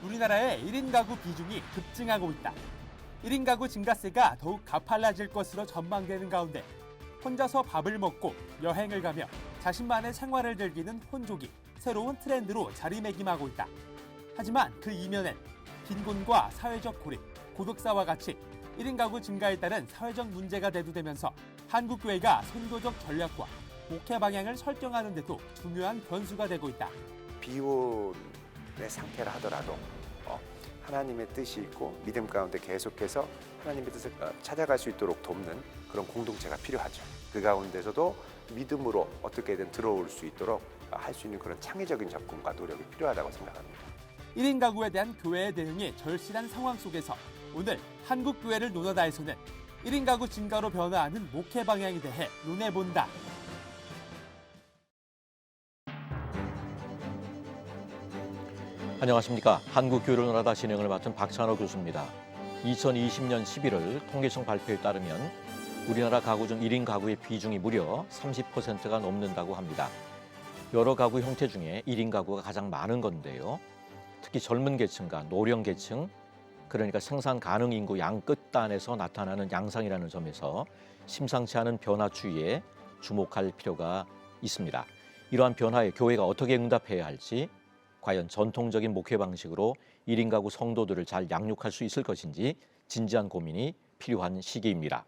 우리나라의 1인 가구 비중이 급증하고 있다. 1인 가구 증가세가 더욱 가팔라질 것으로 전망되는 가운데 혼자서 밥을 먹고 여행을 가며 자신만의 생활을 즐기는 혼족이 새로운 트렌드로 자리매김하고 있다. 하지만 그 이면엔 빈곤과 사회적 고립, 고독사와 같이 1인 가구 증가에 따른 사회적 문제가 대두되면서 한국교회가 선교적 전략과 목회 방향을 설정하는 데도 중요한 변수가 되고 있다. 비혼의 상태라 하더라도 하나님의 뜻이 있고 믿음 가운데 계속해서 하나님의 뜻을 찾아갈 수 있도록 돕는 그런 공동체가 필요하죠. 그 가운데서도 믿음으로 어떻게든 들어올 수 있도록 할 수 있는 그런 창의적인 접근과 노력이 필요하다고 생각합니다. 1인 가구에 대한 교회의 대응이 절실한 상황 속에서 오늘 한국교회를 논하다에서는 1인 가구 증가로 변화하는 목회 방향에 대해 논해본다. 안녕하십니까. 한국교회를 논하다 진행을 맡은 박찬호 교수입니다. 2020년 11월 통계청 발표에 따르면 우리나라 가구 중 1인 가구의 비중이 무려 30%가 넘는다고 합니다. 여러 가구 형태 중에 1인 가구가 가장 많은 건데요. 특히 젊은 계층과 노령 계층, 그러니까 생산 가능 인구 양 끝단에서 나타나는 양상이라는 점에서 심상치 않은 변화 추이에 주목할 필요가 있습니다. 이러한 변화에 교회가 어떻게 응답해야 할지, 과연 전통적인 목회 방식으로 1인 가구 성도들을 잘 양육할 수 있을 것인지 진지한 고민이 필요한 시기입니다.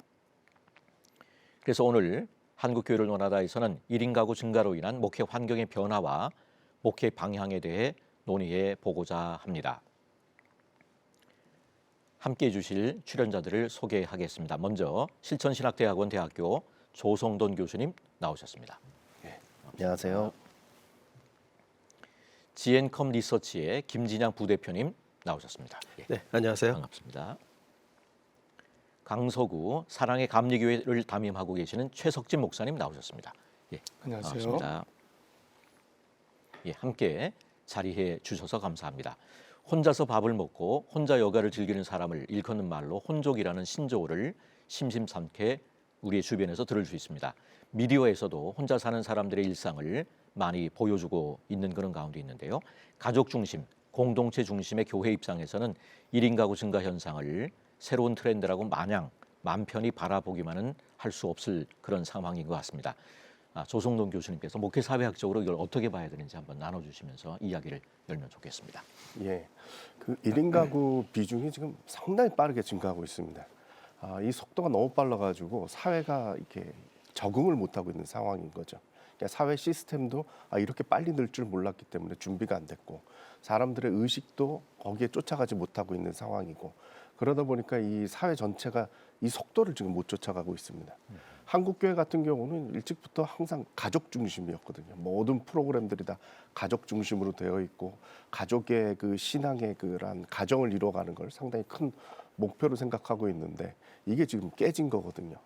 그래서 오늘 한국교회를 논하다에서는 1인 가구 증가로 인한 목회 환경의 변화와 목회 방향에 대해 논의해 보고자 합니다. 함께해 주실 출연자들을 소개하겠습니다. 먼저 실천신학대학원 대학교 조성돈 교수님 나오셨습니다. 네, 안녕하세요. 지앤컴 리서치의 김진양 부대표님 나오셨습니다. 네, 안녕하세요. 반갑습니다. 강서구 사랑의 감리교회를 담임하고 계시는 최석진 목사님 나오셨습니다. 예, 안녕하세요. 반갑습니다. 예, 함께 자리해 주셔서 감사합니다. 혼자서 밥을 먹고 혼자 여가를 즐기는 사람을 일컫는 말로 혼족이라는 신조어를 심심찮게 우리의 주변에서 들을 수 있습니다. 미디어에서도 혼자 사는 사람들의 일상을 많이 보여주고 있는 그런 가운데 있는데요. 가족 중심, 공동체 중심의 교회 입장에서는 1인 가구 증가 현상을 새로운 트렌드라고 마냥 맘 편히 바라보기만은 할 수 없을 그런 상황인 것 같습니다. 조성돈 교수님께서 목회 사회학적으로 이걸 어떻게 봐야 되는지 한번 나눠주시면서 이야기를 열면 좋겠습니다. 예, 그 1인 가구 비중이 지금 상당히 빠르게 증가하고 있습니다. 이 속도가 너무 빨라가지고 사회가 이렇게 적응을 못하고 있는 상황인 거죠. 그러니까 사회 시스템도 이렇게 빨리 늘 줄 몰랐기 때문에 준비가 안 됐고 사람들의 의식도 거기에 쫓아가지 못하고 있는 상황이고 그러다 보니까 이 사회 전체가 이 속도를 지금 못 쫓아가고 있습니다. 한국교회 같은 경우는 일찍부터 항상 가족 중심이었거든요. 모든 프로그램들이 다 가족 중심으로 되어 있고 가족의 그 신앙의 그런 가정을 이루어가는 걸 상당히 큰 목표로 생각하고 있는데 이게 지금 깨진 거거든요.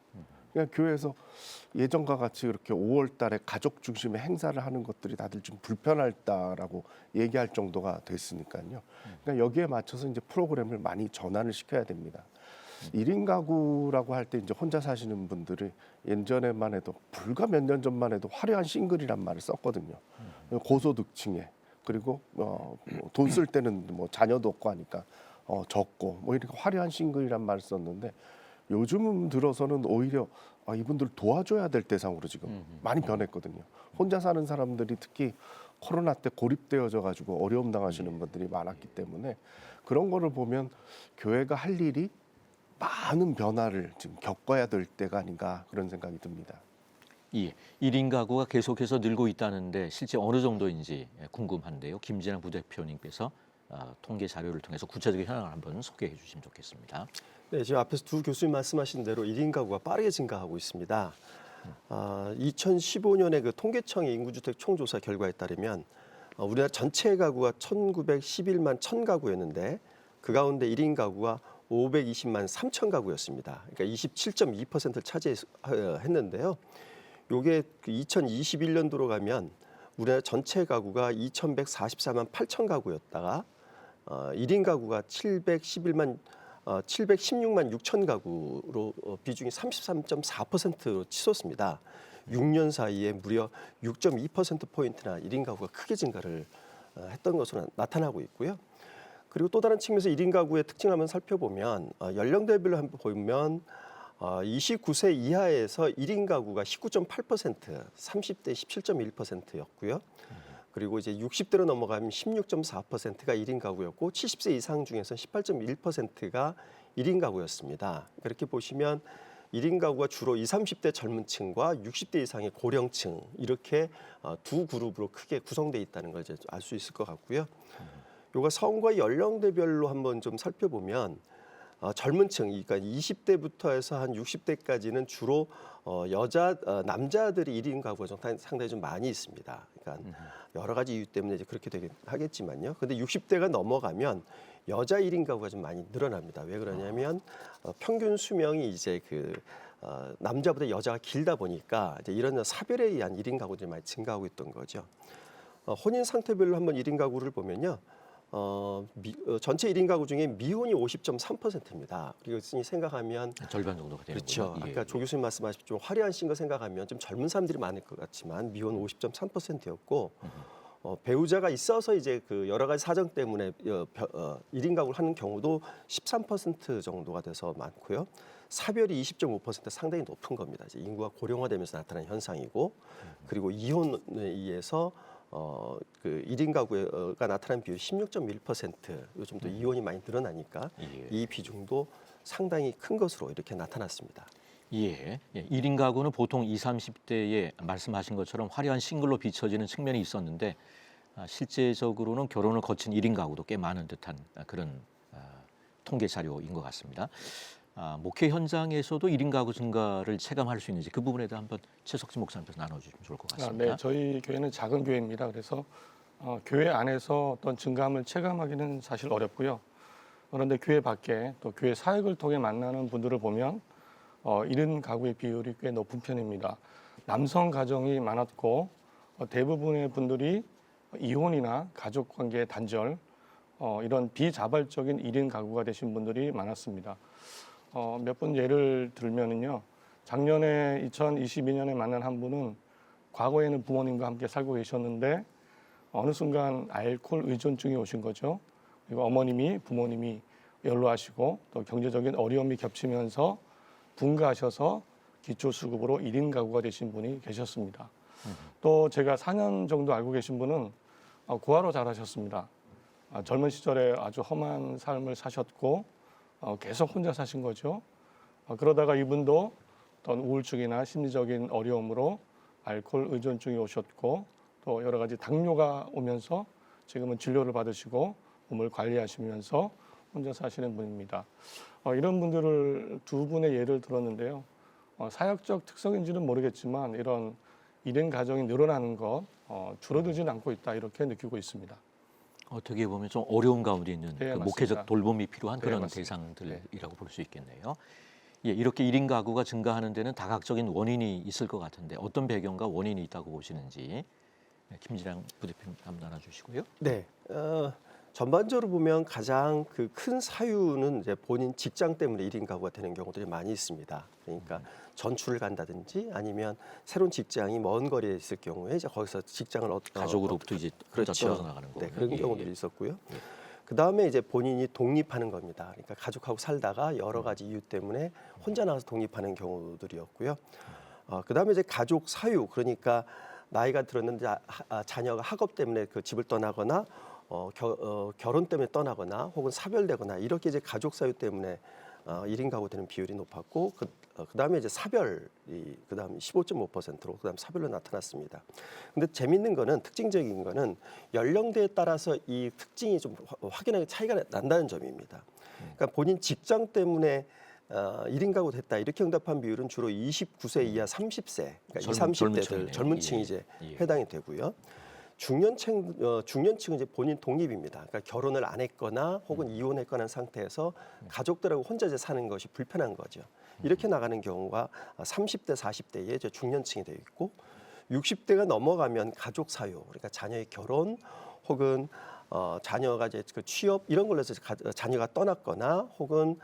그러니까 교회에서 예전과 같이 그렇게 5월 달에 가족 중심의 행사를 하는 것들이 다들 좀 불편하다라고 얘기할 정도가 됐으니까요. 그러니까 여기에 맞춰서 이제 프로그램을 많이 전환을 시켜야 됩니다. 1인 가구라고 할 때 이제 혼자 사시는 분들이 예전에만 해도 불과 몇 년 전만 해도 화려한 싱글이란 말을 썼거든요. 고소득층에 그리고 돈 쓸 때는 뭐 자녀도 없고 하니까 적고 뭐 이렇게 화려한 싱글이란 말을 썼는데 요즘 들어서는 오히려 이분들 도와줘야 될 대상으로 지금 많이 변했거든요. 혼자 사는 사람들이 특히 코로나 때 고립되어져 가지고 어려움 당하시는 분들이 많았기 때문에 그런 거를 보면 교회가 할 일이 많은 변화를 지금 겪어야 될 때가 아닌가 그런 생각이 듭니다. 예, 1인 가구가 계속해서 늘고 있다는데 실제 어느 정도인지 궁금한데요. 김진양 부대표님께서 통계 자료를 통해서 구체적인 현황을 한번 소개해 주시면 좋겠습니다. 네, 지금 앞에서 두 교수님 말씀하신 대로 1인 가구가 빠르게 증가하고 있습니다. 2015년에 그 통계청의 인구주택 총조사 결과에 따르면 우리나라 전체 가구가 1911만 1000가구였는데 그 가운데 1인 가구가 520만 3천 가구였습니다. 그러니까 27.2%를 차지했는데요. 요게 2021년도로 가면 우리나라 전체 가구가 2144만 8천 가구였다가 1인 가구가 716만 6천 가구로 비중이 33.4%로 치솟습니다. 6년 사이에 무려 6.2%포인트나 1인 가구가 크게 증가를 했던 것으로 나타나고 있고요. 그리고 또 다른 측면에서 1인 가구의 특징을 한번 살펴보면 연령대별로 한번 보면 29세 이하에서 1인 가구가 19.8%, 30대 17.1%였고요. 그리고 이제 60대로 넘어가면 16.4%가 1인 가구였고 70세 이상 중에서 18.1%가 1인 가구였습니다. 그렇게 보시면 1인 가구가 주로 20, 30대 젊은 층과 60대 이상의 고령층 이렇게 두 그룹으로 크게 구성되어 있다는 걸 이제 알 수 있을 것 같고요. 요가 성과 연령대별로 한번 좀 살펴보면 젊은 층, 그러니까 20대부터 해서 한 60대까지는 주로 남자들이 1인 가구가 좀 상당히 좀 많이 있습니다. 그러니까 여러 가지 이유 때문에 이제 그렇게 되긴 하겠지만요. 근데 60대가 넘어가면 여자 1인 가구가 좀 많이 늘어납니다. 왜 그러냐면 평균 수명이 이제 남자보다 여자가 길다 보니까 이제 이런 사별에 의한 1인 가구들이 많이 증가하고 있던 거죠. 혼인 상태별로 한번 1인 가구를 보면요. 전체 1인 가구 중에 미혼이 50.3%입니다. 이것이 생각하면 절반 정도가 되는 그렇죠. 거군요. 아까 조 교수님 말씀하신 좀 화려한 신 거 생각하면 좀 젊은 사람들이 많을 것 같지만 미혼 50.3%였고 배우자가 있어서 이제 여러 가지 사정 때문에 1인 가구를 하는 경우도 13% 정도가 돼서 많고요. 사별이 20.5% 상당히 높은 겁니다. 이제 인구가 고령화되면서 나타나는 현상이고 그리고 이혼에 의해서 1인 가구가 나타난 비율이 16.1%, 요즘도 이혼이 많이 늘어나니까 이 비중도 상당히 큰 것으로 이렇게 나타났습니다. 예. 1인 가구는 보통 20, 30대에 말씀하신 것처럼 화려한 싱글로 비춰지는 측면이 있었는데 실제적으로는 결혼을 거친 1인 가구도 꽤 많은 듯한 그런 통계 자료인 것 같습니다. 목회 현장에서도 1인 가구 증가를 체감할 수 있는지 그 부분에 대해 한번 최석진 목사님께서 나눠주시면 좋을 것 같습니다. 네, 저희 교회는 작은 교회입니다. 그래서 교회 안에서 어떤 증감을 체감하기는 사실 어렵고요. 그런데 교회 밖에 또 교회 사역을 통해 만나는 분들을 보면 1인 가구의 비율이 꽤 높은 편입니다. 남성 가정이 많았고 대부분의 분들이 이혼이나 가족관계 단절 이런 비자발적인 1인 가구가 되신 분들이 많았습니다. 몇 분 예를 들면은요. 작년에 2022년에 만난 한 분은 과거에는 부모님과 함께 살고 계셨는데 어느 순간 알코올 의존증이 오신 거죠. 그리고 어머님이 부모님이 연로하시고 또 경제적인 어려움이 겹치면서 분가하셔서 기초수급으로 1인 가구가 되신 분이 계셨습니다. 또 제가 4년 정도 알고 계신 분은 고아로 자라셨습니다. 젊은 시절에 아주 험한 삶을 사셨고 계속 혼자 사신 거죠. 그러다가 이분도 어떤 우울증이나 심리적인 어려움으로 알코올 의존증이 오셨고 또 여러 가지 당뇨가 오면서 지금은 진료를 받으시고 몸을 관리하시면서 혼자 사시는 분입니다. 이런 분들을 두 분의 예를 들었는데요. 사역적 특성인지는 모르겠지만 이런 1인 가정이 늘어나는 것 줄어들지는 않고 있다 이렇게 느끼고 있습니다. 어떻게 보면 좀 어려운 가운데 있는 네, 목회적 돌봄이 필요한 네, 그런 맞습니다. 대상들이라고 볼 수 있겠네요. 예, 이렇게 1인 가구가 증가하는 데는 다각적인 원인이 있을 것 같은데 어떤 배경과 원인이 있다고 보시는지 김진양 부대표님 한번 나눠주시고요. 네. 전반적으로 보면 가장 큰 사유는 이제 본인 직장 때문에 1인 가구가 되는 경우들이 많이 있습니다. 그러니까 전출을 간다든지 아니면 새로운 직장이 먼 거리에 있을 경우에 이제 거기서 직장을 가족으로부터 이제 혼자 그렇죠. 떨어져 나가는 거군요. 네, 그런 예, 경우들이 예. 있었고요. 그 다음에 이제 본인이 독립하는 겁니다. 그러니까 가족하고 살다가 여러 가지 이유 때문에 혼자 나가서 독립하는 경우들이었고요. 그 다음에 이제 가족 사유, 그러니까 나이가 들었는데 자녀가 학업 때문에 그 집을 떠나거나 결혼 때문에 떠나거나 혹은 사별되거나 이렇게 이제 가족 사유 때문에 1인 가구 되는 비율이 높았고 그다음에 이제 사별이 그다음 15.5%로 그다음 사별로 나타났습니다. 근데 재밌는 거는 특징적인 거는 연령대에 따라서 이 특징이 좀 확연하게 차이가 난다는 점입니다. 그러니까 본인 직장 때문에 1인 가구 됐다 이렇게 응답한 비율은 주로 29세 이하 30세, 그러니까 20, 30대들 젊은 층이 이제 해당이 되고요. 중년층은 이제 본인 독립입니다. 그러니까 결혼을 안 했거나 혹은 이혼했거나 한 상태에서 가족들하고 혼자 이제 사는 것이 불편한 거죠. 이렇게 나가는 경우가 30대, 40대에 이제 중년층이 되어 있고 60대가 넘어가면 가족 사유, 그러니까 자녀의 결혼 혹은 자녀가 이제 취업 이런 걸로 해서 자녀가 떠났거나 혹은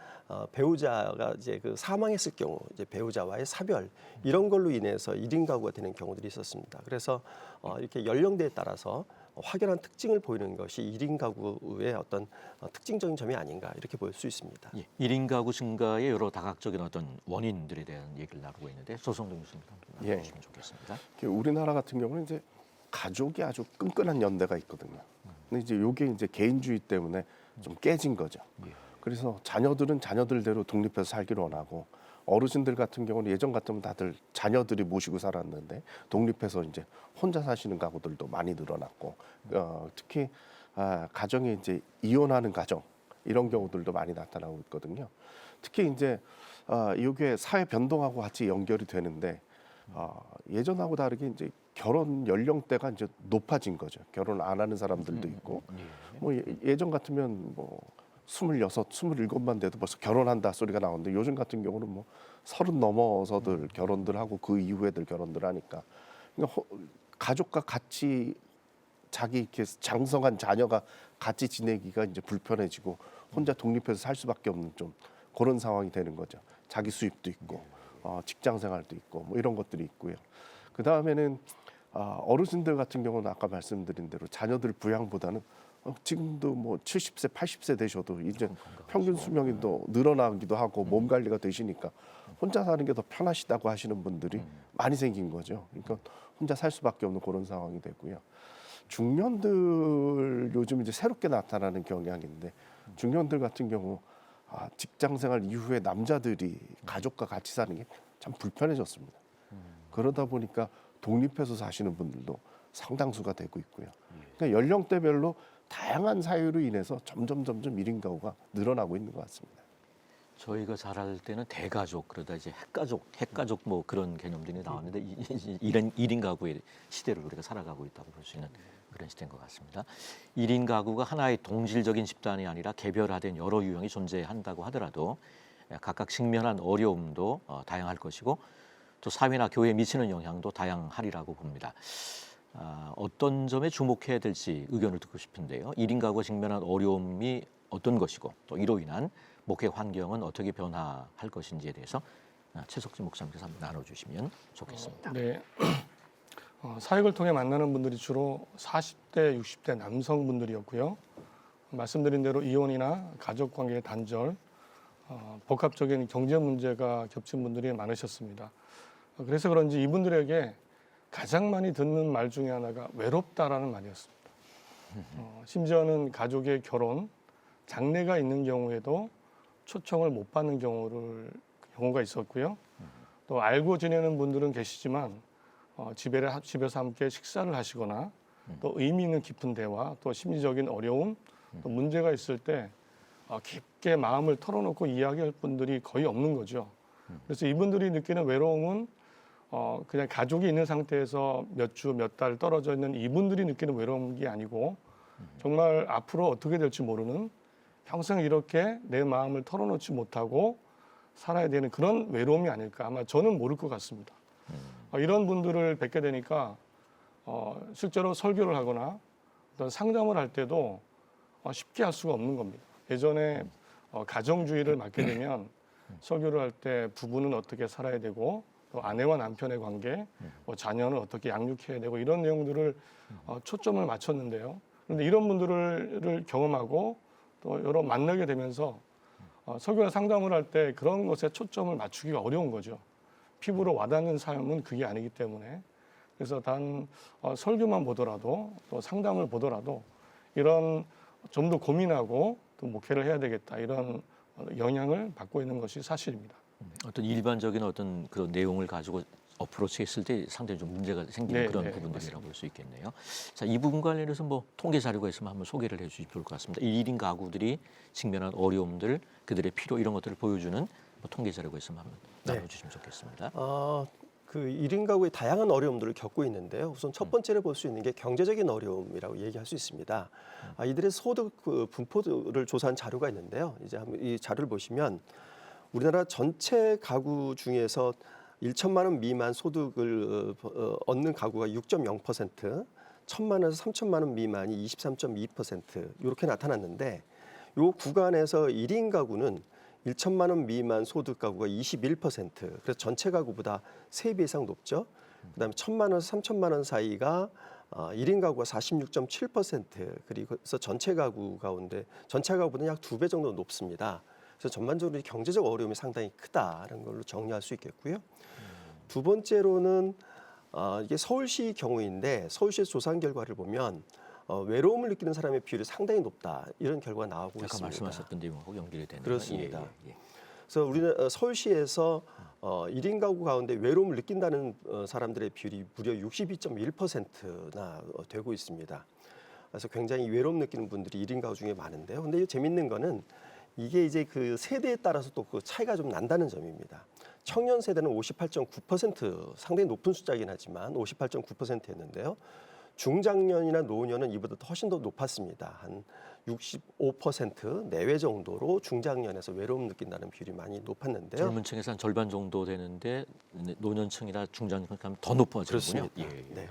배우자가 이제 사망했을 경우 이제 배우자와의 사별 이런 걸로 인해서 1인 가구가 되는 경우들이 있었습니다. 그래서 이렇게 연령대에 따라서 확연한 특징을 보이는 것이 1인 가구의 어떤 특징적인 점이 아닌가 이렇게 볼 수 있습니다. 예, 1인 가구 증가의 여러 다각적인 어떤 원인들에 대한 얘기를 나누고 있는데 조성동 교수님 한번 나눠주시면 좋겠습니다. 우리나라 같은 경우는 이제 가족이 아주 끈끈한 연대가 있거든요. 근데 이제 요게 이제 개인주의 때문에 좀 깨진 거죠. 그래서 자녀들은 자녀들대로 독립해서 살기를 원하고 어르신들 같은 경우는 예전 같으면 다들 자녀들이 모시고 살았는데 독립해서 이제 혼자 사시는 가구들도 많이 늘어났고 특히 가정이 이제 이혼하는 가정 이런 경우들도 많이 나타나고 있거든요. 특히 이제 이게 사회 변동하고 같이 연결이 되는데 예전하고 다르게 이제 결혼 연령대가 이제 높아진 거죠. 결혼 안 하는 사람들도 있고 뭐 예전 같으면 뭐 26, 27만 돼도 벌써 결혼한다 소리가 나오는데 요즘 같은 경우는 뭐 30 넘어서들 결혼들 하고 그 이후에들 결혼들 하니까 그러니까 가족과 같이 자기 이렇게 장성한 자녀가 같이 지내기가 이제 불편해지고 혼자 독립해서 살 수밖에 없는 좀 그런 상황이 되는 거죠. 자기 수입도 있고 직장 생활도 있고 뭐 이런 것들이 있고요. 그 다음에는 어르신들 같은 경우는 아까 말씀드린 대로 자녀들 부양보다는 지금도 뭐 70세, 80세 되셔도 이제 평균 수명이 더 늘어나기도 하고 몸 관리가 되시니까 혼자 사는 게 더 편하시다고 하시는 분들이 많이 생긴 거죠. 그러니까 혼자 살 수밖에 없는 그런 상황이 되고요. 중년들 요즘 이제 새롭게 나타나는 경향인데 중년들 같은 경우 직장 생활 이후에 남자들이 가족과 같이 사는 게 참 불편해졌습니다. 그러다 보니까 독립해서 사시는 분들도 상당수가 되고 있고요. 그러니까 연령대별로 다양한 사유로 인해서 점점 1인 가구가 늘어나고 있는 것 같습니다. 저희가 자랄 때는 대가족 그러다 이제 핵가족 뭐 그런 개념들이 나왔는데 이런 1인 가구의 시대를 우리가 살아가고 있다고 볼 수 있는 그런 시대인 것 같습니다. 1인 가구가 하나의 동질적인 집단이 아니라 개별화된 여러 유형이 존재한다고 하더라도 각각 직면한 어려움도 다양할 것이고 또 사회나 교회에 미치는 영향도 다양하리라고 봅니다. 어떤 점에 주목해야 될지 의견을 듣고 싶은데요. 1인 가구가 직면한 어려움이 어떤 것이고 또 이로 인한 목회 환경은 어떻게 변화할 것인지에 대해서 최석진 목사님께서 한번 나눠주시면 좋겠습니다. 네. 사역을 통해 만나는 분들이 주로 40대, 60대 남성분들이었고요. 말씀드린 대로 이혼이나 가족관계의 단절, 복합적인 경제 문제가 겹친 분들이 많으셨습니다. 그래서 그런지 이분들에게 가장 많이 듣는 말 중에 하나가 외롭다라는 말이었습니다. 심지어는 가족의 결혼, 장례가 있는 경우에도 초청을 못 받는 경우가 있었고요. 또 알고 지내는 분들은 계시지만 집에서 함께 식사를 하시거나 또 의미 있는 깊은 대화, 또 심리적인 어려움, 또 문제가 있을 때 깊게 마음을 털어놓고 이야기할 분들이 거의 없는 거죠. 그래서 이분들이 느끼는 외로움은 그냥 가족이 있는 상태에서 몇 주, 몇 달 떨어져 있는 이분들이 느끼는 외로움이 아니고 정말 앞으로 어떻게 될지 모르는 평생 이렇게 내 마음을 털어놓지 못하고 살아야 되는 그런 외로움이 아닐까. 아마 저는 모를 것 같습니다. 이런 분들을 뵙게 되니까 실제로 설교를 하거나 어떤 상담을 할 때도 쉽게 할 수가 없는 겁니다. 예전에 가정주의를 맡게 되면 설교를 할 때 부부는 어떻게 살아야 되고 또 아내와 남편의 관계, 자녀는 어떻게 양육해야 되고 이런 내용들을 초점을 맞췄는데요. 그런데 이런 분들을 경험하고 또 여러 만나게 되면서 설교나 상담을 할 때 그런 것에 초점을 맞추기가 어려운 거죠. 피부로 와닿는 삶은 그게 아니기 때문에 그래서 단 설교만 보더라도 또 상담을 보더라도 이런 좀 더 고민하고 또 목회를 해야 되겠다 이런 영향을 받고 있는 것이 사실입니다. 어떤 일반적인 어떤 그런 내용을 가지고 어프로치했을 때 상당히 좀 문제가 생기는 그런 부분들이라고 볼 수 있겠네요. 자, 이 부분 관련해서 뭐 통계 자료가 있으면 한번 소개를 해주시면 좋을 것 같습니다. 1인 가구들이 직면한 어려움들, 그들의 필요 이런 것들을 보여주는 뭐 통계 자료가 있으면 한번 나눠주시면 좋겠습니다. 그 1인 가구의 다양한 어려움들을 겪고 있는데요. 우선 첫 번째로 볼 수 있는 게 경제적인 어려움이라고 얘기할 수 있습니다. 이들의 소득 분포를 조사한 자료가 있는데요. 이제 한번 이 자료를 보시면 우리나라 전체 가구 중에서 1천만 원 미만 소득을 얻는 가구가 6.0%, 1천만 원에서 3천만 원 미만이 23.2% 이렇게 나타났는데 이 구간에서 1인 가구는 1천만 원 미만 소득 가구가 21%, 그래서 전체 가구보다 3배 이상 높죠. 그다음에 1천만 원에서 3천만 원 사이가 1인 가구가 46.7% 그리고서 전체 가구 가운데 전체 가구보다 약 2배 정도 높습니다. 그래서 전반적으로 경제적 어려움이 상당히 크다는 걸로 정리할 수 있겠고요. 두 번째로는 이게 서울시 경우인데 서울시의 조사 결과를 보면 외로움을 느끼는 사람의 비율이 상당히 높다 이런 결과가 나오고 아까 있습니다. 말씀하셨던 내용하고 연결이 되네요. 그렇습니다. 예, 예. 그래서 우리는 서울시에서 1인 가구 가운데 외로움을 느낀다는 사람들의 비율이 무려 62.1%나 되고 있습니다. 그래서 굉장히 외로움 느끼는 분들이 1인 가구 중에 많은데요. 근데 재밌는 거는 이게 이제 그 세대에 따라서 또 그 차이가 좀 난다는 점입니다. 청년 세대는 58.9% 상당히 높은 숫자이긴 하지만 58.9%였는데요. 중장년이나 노년은 이보다 훨씬 더 높았습니다. 한 65% 내외 정도로 중장년에서 외로움 느낀다는 비율이 많이 높았는데요. 젊은 층에서 한 절반 정도 되는데 노년층이나 중장년 가면 더 높아지는군요. 그렇습니다. 예, 예. 네.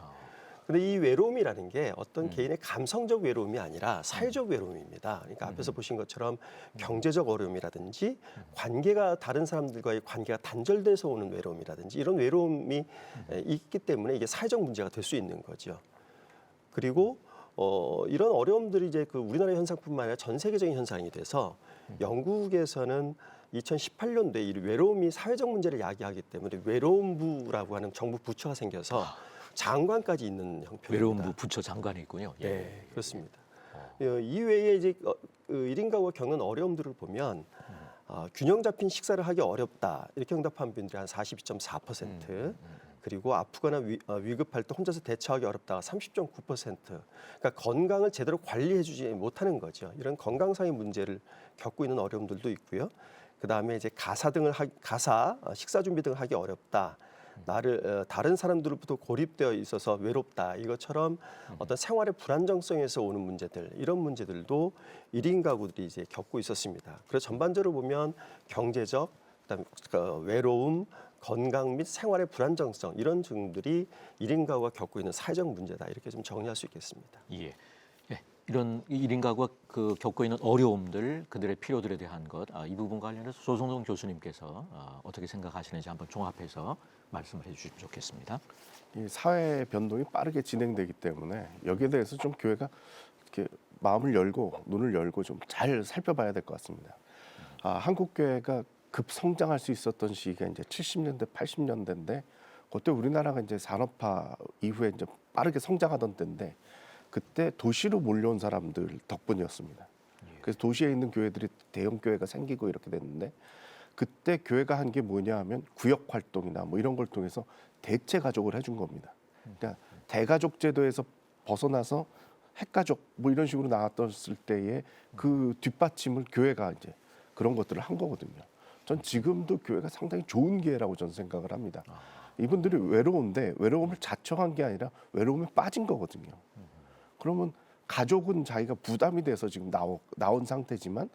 근데 이 외로움이라는 게 어떤 개인의 감성적 외로움이 아니라 사회적 외로움입니다. 그러니까 앞에서 보신 것처럼 경제적 어려움이라든지 관계가 다른 사람들과의 관계가 단절돼서 오는 외로움이라든지 이런 외로움이 있기 때문에 이게 사회적 문제가 될 수 있는 거죠. 그리고 이런 어려움들이 이제 그 우리나라 현상뿐만 아니라 전 세계적인 현상이 돼서 영국에서는 2018년도에 이 외로움이 사회적 문제를 야기하기 때문에 외로움부라고 하는 정부 부처가 생겨서 장관까지 있는 형편입니다. 외로움부 부처 장관이 있군요. 예. 네, 그렇습니다. 이외에 이제 1인 가구가 겪는 어려움들을 보면 균형 잡힌 식사를 하기 어렵다 이렇게 응답한 분들이 한 42.4%, 그리고 아프거나 위급할 때 혼자서 대처하기 어렵다가 30.9%. 그러니까 건강을 제대로 관리해주지 못하는 거죠. 이런 건강상의 문제를 겪고 있는 어려움들도 있고요. 그 다음에 이제 식사 준비 등을 하기 어렵다. 다른 사람들로부터 고립되어 있어서 외롭다. 이것처럼 어떤 생활의 불안정성에서 오는 문제들, 이런 문제들도 1인 가구들이 이제 겪고 있었습니다. 그래서 전반적으로 보면 경제적, 그다음에 외로움, 건강 및 생활의 불안정성 이런 증들이 1인 가구가 겪고 있는 사회적 문제다. 이렇게 좀 정리할 수 있겠습니다. 예. 예. 이런 1인 가구가 겪고 있는 어려움들, 그들의 필요들에 대한 것, 이 부분 관련해서 조성동 교수님께서 어떻게 생각하시는지 한번 종합해서 말씀을 해주시면 좋겠습니다. 이 사회 변동이 빠르게 진행되기 때문에 여기에 대해서 좀 교회가 이렇게 마음을 열고 눈을 열고 좀 잘 살펴봐야 될 것 같습니다. 한국 교회가 급성장할 수 있었던 시기가 이제 70년대, 80년대인데 그때 우리나라가 이제 산업화 이후에 이제 빠르게 성장하던 때인데 그때 도시로 몰려온 사람들 덕분이었습니다. 그래서 도시에 있는 교회들이 대형 교회가 생기고 이렇게 됐는데 그때 교회가 한 게 뭐냐 하면 구역 활동이나 뭐 이런 걸 통해서 대체 가족을 해준 겁니다. 그러니까 대가족 제도에서 벗어나서 핵가족 뭐 이런 식으로 나왔었을 때에 그 뒷받침을 교회가 이제 그런 것들을 한 거거든요. 전 지금도 교회가 상당히 좋은 기회라고 저는 생각을 합니다. 이분들이 외로운데 외로움을 자청한 게 아니라 외로움에 빠진 거거든요. 그러면 가족은 자기가 부담이 돼서 지금 나온 상태지만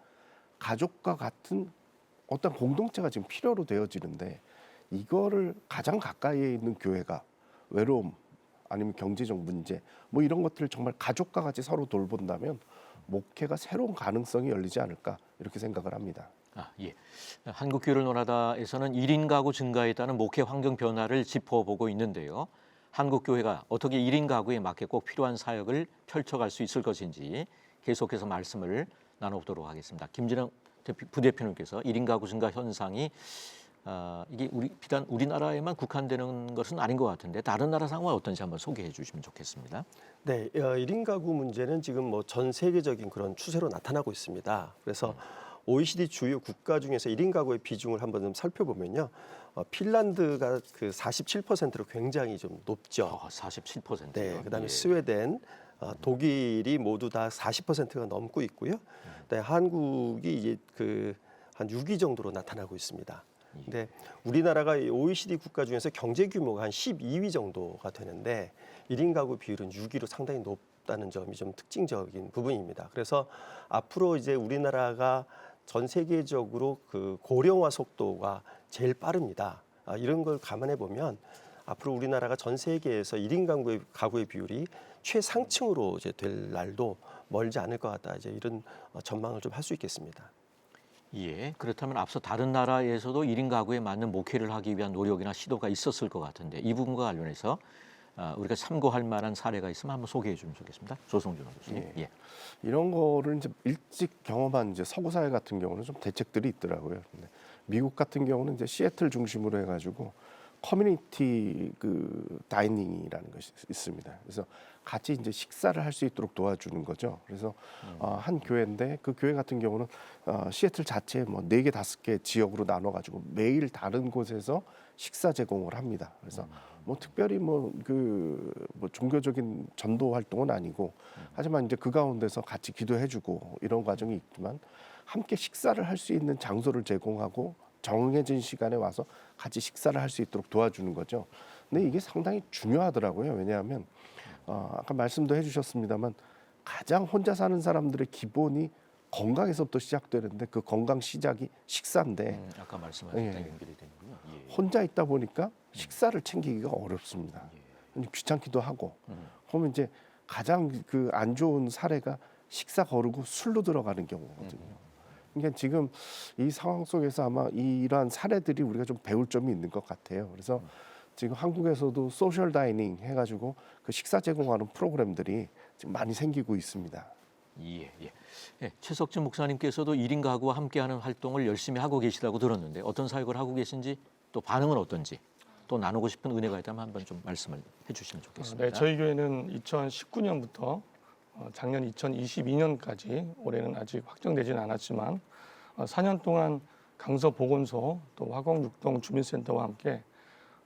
가족과 같은 어떤 공동체가 지금 필요로 되어지는데 이거를 가장 가까이에 있는 교회가 외로움 아니면 경제적 문제 뭐 이런 것들을 정말 가족과 같이 서로 돌본다면 목회가 새로운 가능성이 열리지 않을까 이렇게 생각을 합니다. 예. 한국교회를 논하다에서는 1인 가구 증가에 따른 목회 환경 변화를 짚어보고 있는데요. 한국교회가 어떻게 1인 가구에 맞게 꼭 필요한 사역을 펼쳐갈 수 있을 것인지 계속해서 말씀을 나눠보도록 하겠습니다. 김진영 부대표님께서 1인 가구 증가 현상이 이게 비단 우리나라에만 국한되는 것은 아닌 것 같은데 다른 나라 상황은 어떤지 한번 소개해 주시면 좋겠습니다. 네, 1인 가구 문제는 지금 뭐 전 세계적인 그런 추세로 나타나고 있습니다. 그래서 OECD 주요 국가 중에서 1인 가구의 비중을 한번 좀 살펴보면요. 핀란드가 그 47%로 굉장히 좀 높죠. 47%요. 네, 그다음에 예. 스웨덴, 독일이 모두 다 40%가 넘고 있고요. 그다음에 한국이 이제 그 한 6위 정도로 나타나고 있습니다. 근데 우리나라가 OECD 국가 중에서 경제 규모가 한 12위 정도가 되는데 1인 가구 비율은 6위로 상당히 높다는 점이 좀 특징적인 부분입니다. 그래서 앞으로 이제 우리나라가 전 세계적으로 그 고령화 속도가 제일 빠릅니다. 이런 걸 감안해 보면 앞으로 우리나라가 전 세계에서 1인 가구의 비율이 최상층으로 이제 될 날도 멀지 않을 것 같다. 이제 이런 전망을 좀 할 수 있겠습니다. 예, 그렇다면 앞서 다른 나라에서도 1인 가구에 맞는 목회를 하기 위한 노력이나 시도가 있었을 것 같은데 이 부분과 관련해서 우리가 참고할 만한 사례가 있으면 한번 소개해 주면 좋겠습니다. 조성준 교수님. 예. 이런 거를 이제 일찍 경험한 이제 서구 사회 같은 경우는 좀 대책들이 있더라고요. 근데 미국 같은 경우는 이제 시애틀 중심으로 해가지고 커뮤니티 그 다이닝이라는 것이 있습니다. 그래서 같이 이제 식사를 할 수 있도록 도와주는 거죠. 그래서 한 교회인데 그 교회 같은 경우는 시애틀 자체에 뭐 4개, 5개 지역으로 나눠가지고 매일 다른 곳에서 식사 제공을 합니다. 그래서 뭐 특별히 뭐 종교적인 전도 활동은 아니고 하지만 이제 그 가운데서 같이 기도해주고 이런 과정이 있지만 함께 식사를 할 수 있는 장소를 제공하고 정해진 시간에 와서 같이 식사를 할 수 있도록 도와주는 거죠. 근데 이게 상당히 중요하더라고요. 왜냐하면 아까 말씀도 해주셨습니다만 가장 혼자 사는 사람들의 기본이 건강에서부터 시작되는데 그 건강 시작이 식사인데 아까 말씀하신 예. 연결이 되는군요. 예. 혼자 있다 보니까 식사를 챙기기가 어렵습니다. 귀찮기도 하고. 그러면 이제 가장 그 안 좋은 사례가 식사 거르고 술로 들어가는 경우거든요. 그러니까 지금 이 상황 속에서 아마 이러한 사례들이 우리가 좀 배울 점이 있는 것 같아요. 그래서 지금 한국에서도 소셜 다이닝 해가지고 그 식사 제공하는 프로그램들이 지금 많이 생기고 있습니다. 예. 최석진 목사님께서도 1인 가구와 함께하는 활동을 열심히 하고 계시다고 들었는데 어떤 사역을 하고 계신지 또 반응은 어떤지 또 나누고 싶은 은혜가 있다면 한번 좀 말씀을 해주시면 좋겠습니다. 네, 저희 교회는 2019년부터 작년 2022년까지 올해는 아직 확정되지는 않았지만 4년 동안 강서 보건소 또 화곡 6동 주민센터와 함께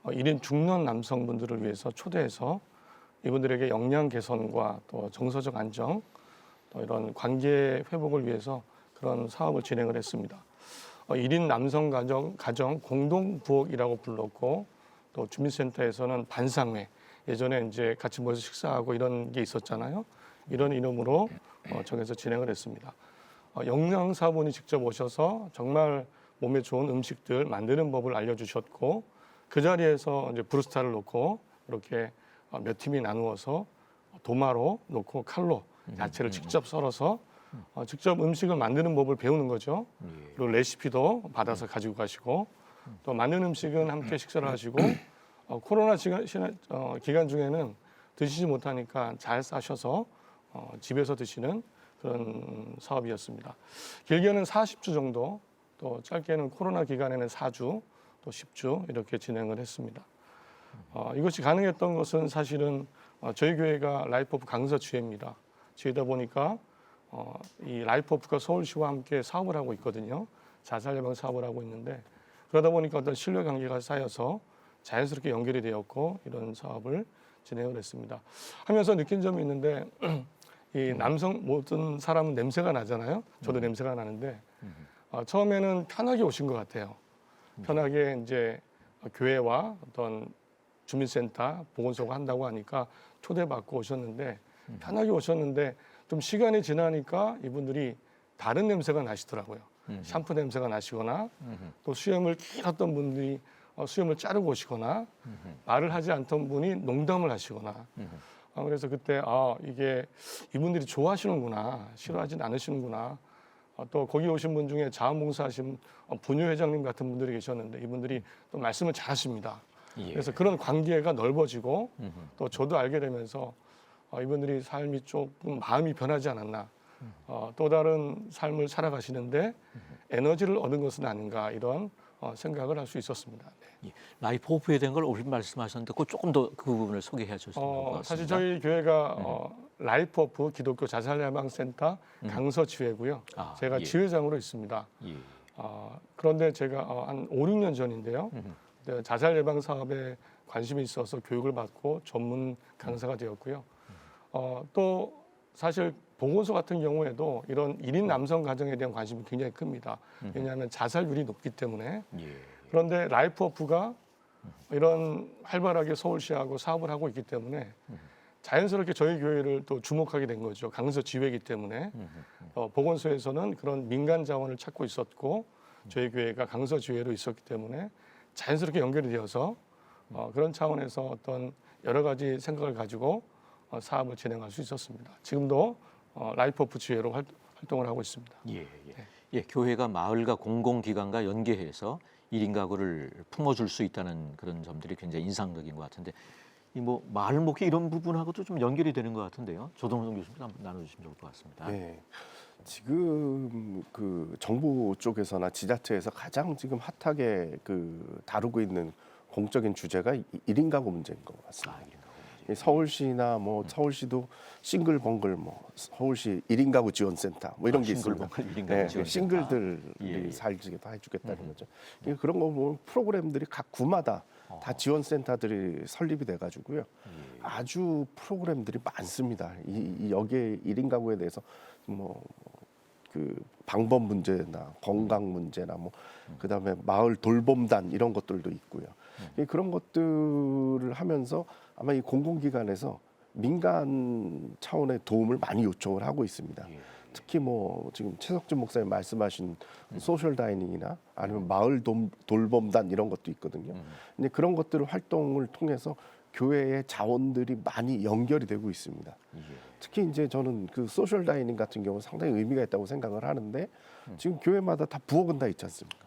1인 중년 남성분들을 위해서 초대해서 이분들에게 역량 개선과 또 정서적 안정 또 이런 관계 회복을 위해서 그런 사업을 진행을 했습니다. 1인 남성 가정 공동 부엌이라고 불렀고 또 주민센터에서는 반상회 예전에 이제 같이 모여서 식사하고 이런 게 있었잖아요. 이런 이름으로 정해서 진행을 했습니다. 영양사분이 직접 오셔서 정말 몸에 좋은 음식들 만드는 법을 알려주셨고 그 자리에서 이제 브루스타를 놓고 이렇게 몇 팀이 나누어서 도마로 놓고 칼로 야채를 직접 썰어서 직접 음식을 만드는 법을 배우는 거죠. 그리고 레시피도 받아서 가지고 가시고 또 만든 음식은 함께 식사를 하시고 코로나 기간 중에는 드시지 못하니까 잘 싸셔서 집에서 드시는 그런 사업이었습니다. 길게는 40주 정도, 또 짧게는 코로나 기간에는 4주, 또 10주 이렇게 진행을 했습니다. 이것이 가능했던 것은 사실은 저희 교회가 라이프오프 강서 지회입니다. 지회다 보니까 이 라이프오프가 서울시와 함께 사업을 하고 있거든요. 자살 예방 사업을 하고 있는데 그러다 보니까 어떤 신뢰 관계가 쌓여서 자연스럽게 연결이 되었고 이런 사업을 진행을 했습니다. 하면서 느낀 점이 있는데 이 남성 모든 사람은 냄새가 나잖아요. 저도 냄새가 나는데 처음에는 편하게 오신 것 같아요. 편하게 이제 교회와 어떤 주민센터, 보건소가 한다고 하니까 초대받고 오셨는데 편하게 오셨는데 좀 시간이 지나니까 이분들이 다른 냄새가 나시더라고요. 샴푸 냄새가 나시거나 또 수염을 길었던 분들이 수염을 자르고 오시거나 말을 하지 않던 분이 농담을 하시거나 그래서 그때 이게 이분들이 좋아하시는구나, 싫어하진 않으시는구나. 또 거기 오신 분 중에 자원봉사하신 분유회장님 같은 분들이 계셨는데 이분들이 또 말씀을 잘하십니다. 그래서 그런 관계가 넓어지고 또 저도 알게 되면서 이분들이 삶이 조금 마음이 변하지 않았나. 또 다른 삶을 살아가시는데 에너지를 얻은 것은 아닌가 이런 생각을 할 수 있었습니다. 네. 라이프오프에 대한 걸 오늘 말씀하셨는데 그 조금 더 그 부분을 소개해 주시면 좋을 것 같습니다. 사실 저희 교회가 라이프오프 기독교 자살예방센터 강서 지회고요. 제가 지회장으로 있습니다. 그런데 제가 한 5, 6년 전인데요. 자살예방 사업에 관심이 있어서 교육을 받고 전문 강사가 되었고요. 또 사실 보건소 같은 경우에도 이런 1인 남성 가정에 대한 관심이 굉장히 큽니다. 왜냐하면 자살률이 높기 때문에. 그런데 라이프오프가 이런 활발하게 서울시하고 사업을 하고 있기 때문에 자연스럽게 저희 교회를 또 주목하게 된 거죠. 강서 지회이기 때문에. 보건소에서는 그런 민간 자원을 찾고 있었고 저희 교회가 강서 지회로 있었기 때문에 자연스럽게 연결이 되어서 그런 차원에서 어떤 여러 가지 생각을 가지고 사업을 진행할 수 있었습니다. 지금도 라이프오프 지회로 활동을 하고 있습니다. 교회가 마을과 공공기관과 연계해서 1인 가구를 품어줄 수 있다는 그런 점들이 굉장히 인상적인 것 같은데 이 뭐 마을 목회 이런 부분하고도 좀 연결이 되는 것 같은데요. 조동성 교수님 한번 나눠주시면 좋을 것 같습니다. 네. 지금 그 정부 쪽에서나 지자체에서 가장 지금 핫하게 그 다루고 있는 공적인 주제가 1인 가구 문제인 것 같습니다. 이 서울시나 뭐 서울시도 싱글벙글 뭐 서울시 1인 가구 지원센터 뭐 이런 게 있습니다. 싱글벙글 1인 가구 네, 지원센터. 싱글들이 예, 예. 살지도 해주겠다는 거죠. 그런 거 보면 프로그램들이 각 구마다 다 지원센터들이 설립이 돼가지고요. 아주 프로그램들이 많습니다. 이 여기에 1인 가구에 대해서 뭐 그 방법 문제나 건강 문제나 뭐 그다음에 마을 돌봄단 이런 것들도 있고요. 그런 것들을 하면서 아마 이 공공기관에서 민간 차원의 도움을 많이 요청을 하고 있습니다. 특히 뭐 지금 최석준 목사님 말씀하신 소셜 다이닝이나 아니면 마을 돌봄단 이런 것도 있거든요. 근데 그런 것들을 활동을 통해서 교회의 자원들이 많이 연결이 되고 있습니다. 특히 이제 저는 그 소셜 다이닝 같은 경우 상당히 의미가 있다고 생각을 하는데 지금 교회마다 다 부엌은 다 있지 않습니까?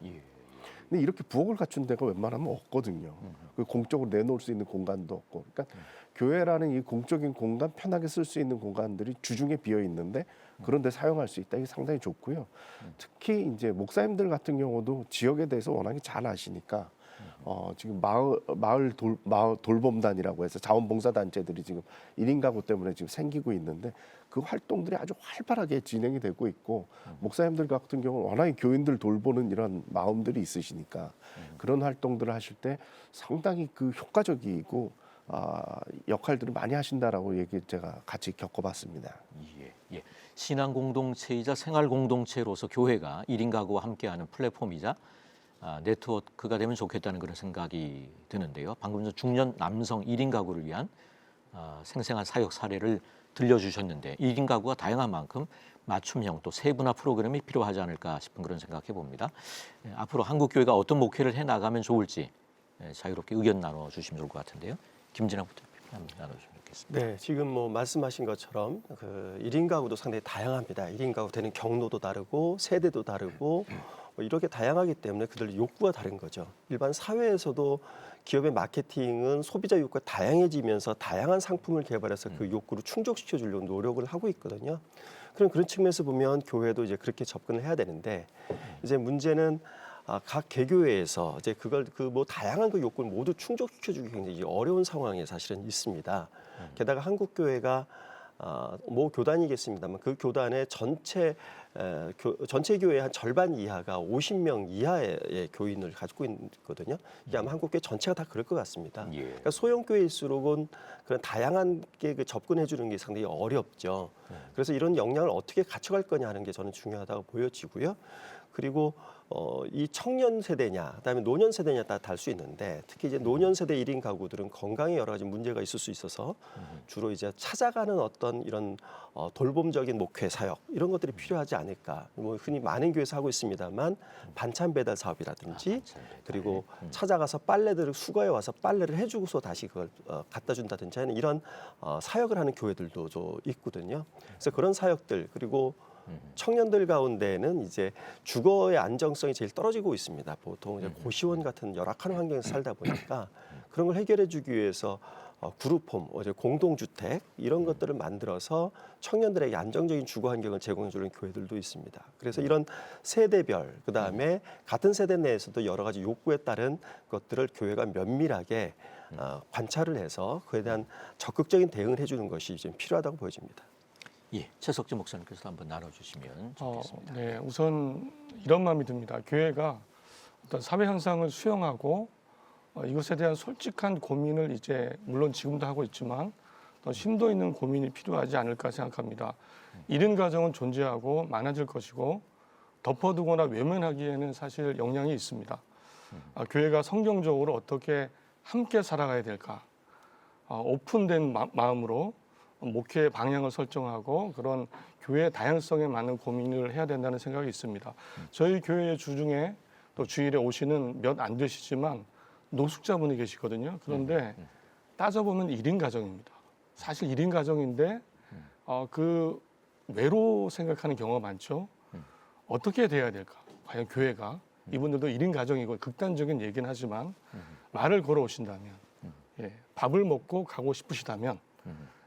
근데 이렇게 부엌을 갖춘 데가 웬만하면 없거든요. 그 공적으로 내놓을 수 있는 공간도 없고. 그러니까 교회라는 이 공적인 공간, 편하게 쓸 수 있는 공간들이 주중에 비어 있는데 그런 데 사용할 수 있다. 이게 상당히 좋고요. 특히 이제 목사님들 같은 경우도 지역에 대해서 워낙에 잘 아시니까 지금 마을 돌봄단이라고 해서 자원봉사 단체들이 지금 1인 가구 때문에 지금 생기고 있는데 그 활동들이 아주 활발하게 진행이 되고 있고 목사님들 같은 경우는 워낙에 교인들 돌보는 이런 마음들이 있으시니까 그런 활동들을 하실 때 상당히 그 효과적이고 역할들을 많이 하신다라고 제가 같이 겪어봤습니다. 예. 신앙 공동체이자 생활 공동체로서 교회가 1인 가구와 함께하는 플랫폼이자 네트워크가 되면 좋겠다는 그런 생각이 드는데요. 방금 전 중년 남성 1인 가구를 위한 생생한 사역 사례를 들려주셨는데 1인 가구가 다양한 만큼 맞춤형 또 세분화 프로그램이 필요하지 않을까 싶은 그런 생각해 봅니다. 앞으로 한국교회가 어떤 목회를 해나가면 좋을지 자유롭게 의견 나눠주시면 좋을 것 같은데요. 김진학부터 나눠주시면 좋겠습니다. 네, 지금 뭐 말씀하신 것처럼 그 1인 가구도 상당히 다양합니다. 1인 가구 되는 경로도 다르고 세대도 다르고 뭐 이렇게 다양하기 때문에 그들 욕구가 다른 거죠. 일반 사회에서도 기업의 마케팅은 소비자 욕구가 다양해지면서 다양한 상품을 개발해서 그 욕구를 충족시켜 주려고 노력을 하고 있거든요. 그런 측면에서 보면 교회도 이제 그렇게 접근을 해야 되는데 이제 문제는 각 개교회에서 이제 그걸 그 뭐 다양한 그 욕구를 모두 충족시켜주기 굉장히 어려운 상황에 사실은 있습니다. 게다가 한국 교회가 뭐 교단이겠습니다만 그 교단의 전체 교회 한 절반 이하가 50명 이하의 교인을 가지고 있거든요. 이게 아마 한국 교회 전체가 다 그럴 것 같습니다. 그러니까 소형 교회일수록은 그런 다양하게 그 접근해 주는 게 상당히 어렵죠. 그래서 이런 역량을 어떻게 갖춰갈 거냐 하는 게 저는 중요하다고 보여지고요. 그리고 이 청년 세대냐, 그다음에 노년 세대냐 다 다를 수 있는데 특히 이제 노년 세대 1인 가구들은 건강에 여러 가지 문제가 있을 수 있어서 주로 이제 찾아가는 어떤 이런 돌봄적인 목회 사역 이런 것들이 필요하지 않을까. 뭐 흔히 많은 교회에서 하고 있습니다만 반찬 배달 사업이라든지 그리고 찾아가서 빨래들을 수거해 와서 빨래를 해주고서 다시 그걸 갖다 준다든지 하는 이런 사역을 하는 교회들도 좀 있거든요. 그래서 그런 사역들 그리고 청년들 가운데는 이제 주거의 안정성이 제일 떨어지고 있습니다. 보통 이제 고시원 같은 열악한 환경에서 살다 보니까 그런 걸 해결해주기 위해서 그룹홈, 공동주택 이런 것들을 만들어서 청년들에게 안정적인 주거 환경을 제공해주는 교회들도 있습니다. 그래서 이런 세대별, 그 다음에 같은 세대 내에서도 여러 가지 욕구에 따른 것들을 교회가 면밀하게 관찰을 해서 그에 대한 적극적인 대응을 해주는 것이 좀 필요하다고 보여집니다. 예, 최석진 목사님께서 한번 나눠주시면 좋겠습니다. 네, 우선 이런 마음이 듭니다. 교회가 어떤 사회 현상을 수용하고 이것에 대한 솔직한 고민을 이제 물론 지금도 하고 있지만 더 심도 있는 고민이 필요하지 않을까 생각합니다. 1인 가정은 존재하고 많아질 것이고 덮어두거나 외면하기에는 사실 영향이 있습니다. 교회가 성경적으로 어떻게 함께 살아가야 될까? 오픈된 마음으로 목회 방향을 설정하고 그런 교회의 다양성에 맞는 고민을 해야 된다는 생각이 있습니다. 저희 교회의 주중에 또 주일에 오시는 몇 안 되시지만 노숙자분이 계시거든요. 그런데 따져보면 1인 가정입니다. 사실 1인 가정인데 그 외로 생각하는 경우가 많죠. 어떻게 돼야 될까? 과연 교회가 이분들도 1인 가정이고 극단적인 얘기는 하지만 말을 걸어오신다면 밥을 먹고 가고 싶으시다면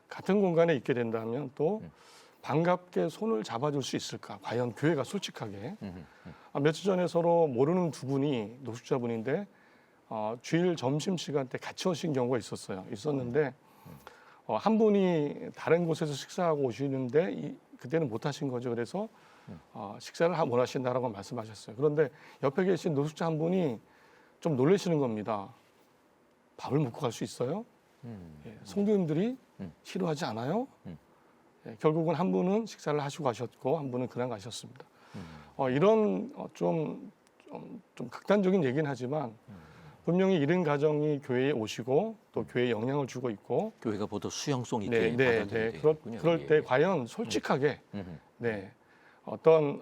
같은 공간에 있게 된다면 또 반갑게 손을 잡아줄 수 있을까? 과연 교회가 솔직하게 며칠 전에 서로 모르는 두 분이 노숙자분인데 주일 점심 시간 때 같이 오신 경우가 있었는데 한 분이 다른 곳에서 식사하고 오시는데 그때는 못 하신 거죠. 그래서 식사를 못 하신다라고 말씀하셨어요. 그런데 옆에 계신 노숙자 한 분이 좀 놀라시는 겁니다. 밥을 먹고 갈 수 있어요? 예, 성도님들이 싫어하지 않아요? 예, 결국은 한 분은 식사를 하시고 가셨고 한 분은 그냥 가셨습니다. 이런 좀 극단적인 얘기는 하지만 분명히 이런 가정이 교회에 오시고 또 교회에 영향을 주고 있고 교회가 보다 수용성 있게 받아들이겠군요. 그럴 때 과연 솔직하게 어떤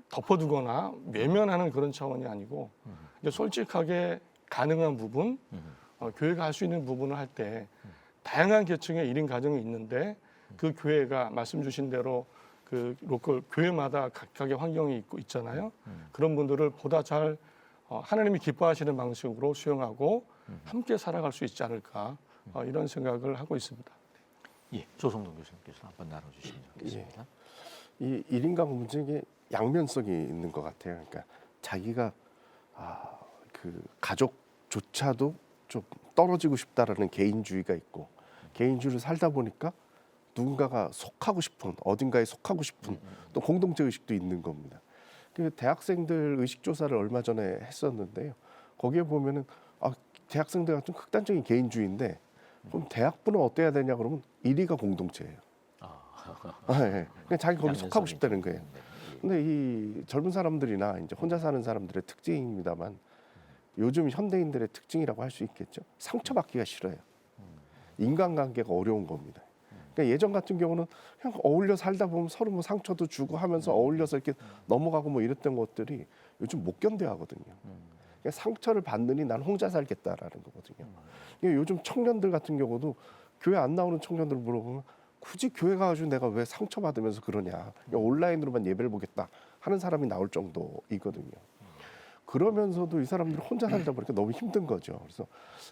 덮어두거나 외면하는 그런 차원이 아니고 이제 솔직하게 가능한 부분, 교회가 할 수 있는 부분을 할 때 다양한 계층의 1인 가정이 있는데 그 교회가 말씀 주신 대로 그 로컬 교회마다 각각의 환경이 있잖아요. 그런 분들을 보다 잘 하나님이 기뻐하시는 방식으로 수용하고 함께 살아갈 수 있지 않을까 이런 생각을 하고 있습니다. 예, 조성동 교수님께서 한번 나눠주시면 좋겠습니다. 이 1인 가구 문제에 양면성이 있는 것 같아요. 그러니까 자기가 그 가족조차도 좀 떨어지고 싶다라는 개인주의가 있고 개인주의를 살다 보니까 누군가가 속하고 싶은 어딘가에 속하고 싶은 또 공동체 의식도 있는 겁니다. 그 대학생들 의식 조사를 얼마 전에 했었는데요. 거기에 보면은 대학생들 같은 극단적인 개인주의인데 그럼 대학부는 어때야 되냐 그러면 1위가 공동체예요. 네. 그냥 자기 거기 속하고 싶다는 거예요. 근데 이 젊은 사람들이나 이제 혼자 사는 사람들의 특징입니다만 요즘 현대인들의 특징이라고 할 수 있겠죠. 상처받기가 싫어요. 인간관계가 어려운 겁니다. 그러니까 예전 같은 경우는 그냥 어울려 살다 보면 서로 뭐 상처도 주고 하면서 어울려서 이렇게 넘어가고 뭐 이랬던 것들이 요즘 못 견뎌 하거든요. 그러니까 상처를 받느니 난 혼자 살겠다라는 거거든요. 그러니까 요즘 청년들 같은 경우도 교회 안 나오는 청년들 물어보면 굳이 교회 가가지고 내가 왜 상처받으면서 그러냐. 그러니까 온라인으로만 예배를 보겠다 하는 사람이 나올 정도이거든요. 그러면서도 이 사람들이 혼자 살다 보니까 너무 힘든 거죠. 그래서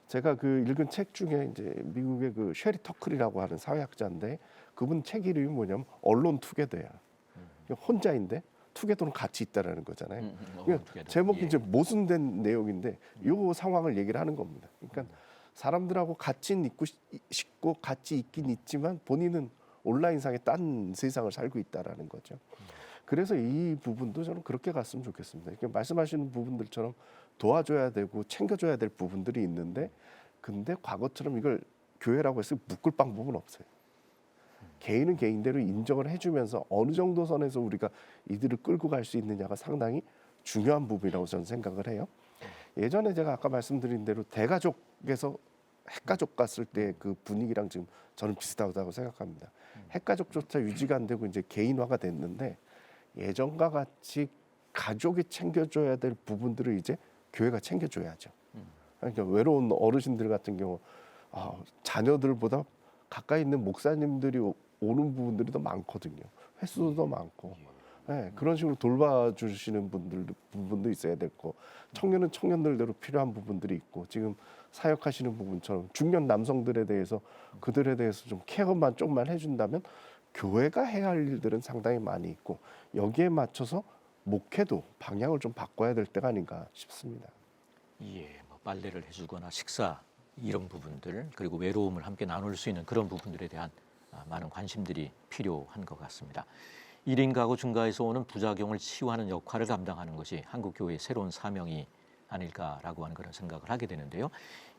제가 그 읽은 책 중에 이제 미국의 그 쉐리 터클이라고 하는 사회학자인데 그분 책 이름이 뭐냐면 언론 투게더야. 그러니까 혼자인데 투게더는 같이 있다라는 거잖아요. 그러니까 제목이 이제 모순된 내용인데 이 상황을 얘기를 하는 겁니다. 그러니까 사람들하고 같이 있고 싶고 같이 있긴 있지만 본인은 온라인상의 딴 세상을 살고 있다라는 거죠. 그래서 이 부분도 저는 그렇게 갔으면 좋겠습니다. 그러니까 말씀하시는 부분들처럼 도와줘야 되고 챙겨줘야 될 부분들이 있는데 근데 과거처럼 이걸 교회라고 해서 묶을 방법은 없어요. 개인은 개인대로 인정을 해주면서 어느 정도 선에서 우리가 이들을 끌고 갈 수 있느냐가 상당히 중요한 부분이라고 저는 생각을 해요. 예전에 제가 아까 말씀드린 대로 대가족에서 핵가족 갔을 때 그 분위기랑 지금 저는 비슷하다고 생각합니다. 핵가족조차 유지가 안 되고 이제 개인화가 됐는데 예전과 같이 가족이 챙겨줘야 될 부분들을 이제 교회가 챙겨줘야죠. 그러니까 외로운 어르신들 같은 경우 자녀들보다 가까이 있는 목사님들이 오는 부분들이 더 많거든요. 횟수도 더 많고. 네, 그런 식으로 돌봐주시는 부분도 있어야 됐고 청년은 청년들대로 필요한 부분들이 있고 지금 사역하시는 부분처럼 중년 남성들에 대해서 그들에 대해서 좀 케어만 조금만 해준다면 교회가 해야 할 일들은 상당히 많이 있고 여기에 맞춰서 목회도 방향을 좀 바꿔야 될 때가 아닌가 싶습니다. 예, 뭐 빨래를 해주거나 식사 이런 부분들 그리고 외로움을 함께 나눌 수 있는 그런 부분들에 대한 많은 관심들이 필요한 것 같습니다. 1인 가구 증가에서 오는 부작용을 치유하는 역할을 감당하는 것이 한국 교회의 새로운 사명이 아닐까라고 하는 그런 생각을 하게 되는데요.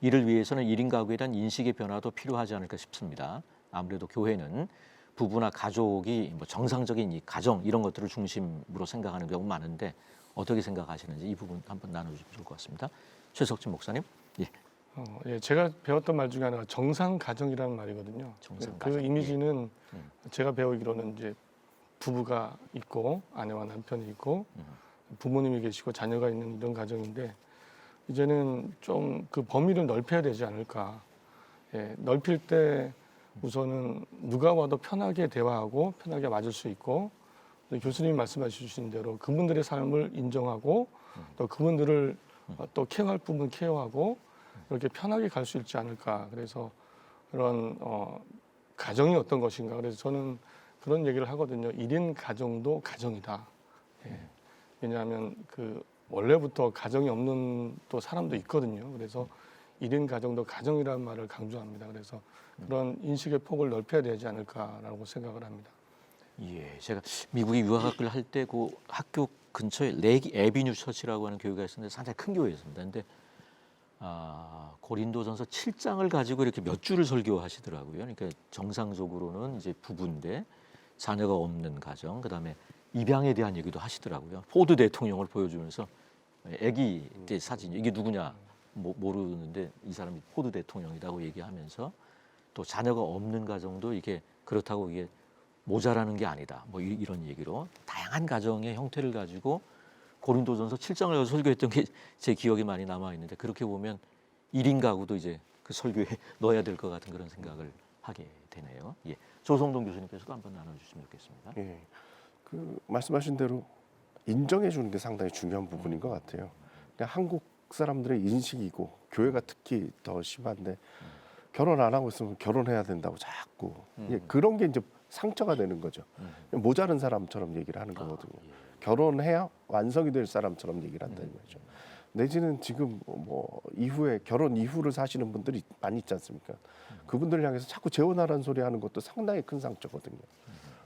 이를 위해서는 1인 가구에 대한 인식의 변화도 필요하지 않을까 싶습니다. 아무래도 교회는 부부나 가족이 뭐 정상적인 이 가정 이런 것들을 중심으로 생각하는 경우가 많은데 어떻게 생각하시는지 이 부분 한번 나눠주시면 좋을 것 같습니다. 최석진 목사님. 예. 예, 제가 배웠던 말 중에 하나가 정상 가정이라는 말이거든요. 정상 그 가정. 이미지는 제가 배우기로는 이제 부부가 있고 아내와 남편이 있고 부모님이 계시고 자녀가 있는 이런 가정인데 이제는 좀 그 범위를 넓혀야 되지 않을까. 예, 넓힐 때 우선은 누가 와도 편하게 대화하고 편하게 맞을 수 있고 교수님이 말씀해 주신 대로 그분들의 삶을 인정하고 또 그분들을 또 케어할 부분 케어하고 이렇게 편하게 갈 수 있지 않을까. 그래서 그런 가정이 어떤 것인가. 그래서 저는 그런 얘기를 하거든요. 1인 가정도 가정이다. 예. 왜냐하면 그 원래부터 가정이 없는 또 사람도 있거든요. 그래서 1인 가정도 가정이라는 말을 강조합니다. 그래서 그런 인식의 폭을 넓혀야 되지 않을까라고 생각을 합니다. 예, 제가 미국에 유학을 할 때 그 학교 근처에 레기 에비뉴 처치라고 하는 교회가 있었는데 상당히 큰 교회였습니다. 근데 고린도전서 7장을 가지고 이렇게 몇 줄을 설교하시더라고요. 그러니까 정상적으로는 이제 부부인데 자녀가 없는 가정, 그다음에 입양에 대한 얘기도 하시더라고요. 포드 대통령을 보여주면서 아기 때 사진, 이게 누구냐 모르는데 이 사람이 포드 대통령이라고 얘기하면서 또 자녀가 없는 가정도 이게 그렇다고 이게 모자라는 게 아니다. 뭐 이런 얘기로 다양한 가정의 형태를 가지고 고린도전서 7장을 설교했던 게 제 기억에 많이 남아 있는데, 그렇게 보면 1인 가구도 이제 그 설교에 넣어야 될 것 같은 그런 생각을 하게 되네요. 예. 조성동 교수님께서도 한번 나눠주시면 좋겠습니다. 예, 그 말씀하신 대로 인정해 주는 게 상당히 중요한 부분인 것 같아요. 그냥 한국 사람들의 인식이고 교회가 특히 더 심한데 결혼 안 하고 있으면 결혼해야 된다고 자꾸 예, 그런 게 이제 상처가 되는 거죠. 모자른 사람처럼 얘기를 하는 거거든요. 결혼해야 완성이 될 사람처럼 얘기를 한다는 거죠. 내지는 지금 뭐 이후에 결혼 이후를 사시는 분들이 많이 있지 않습니까? 그분들을 향해서 자꾸 재혼하라는 소리 하는 것도 상당히 큰 상처거든요.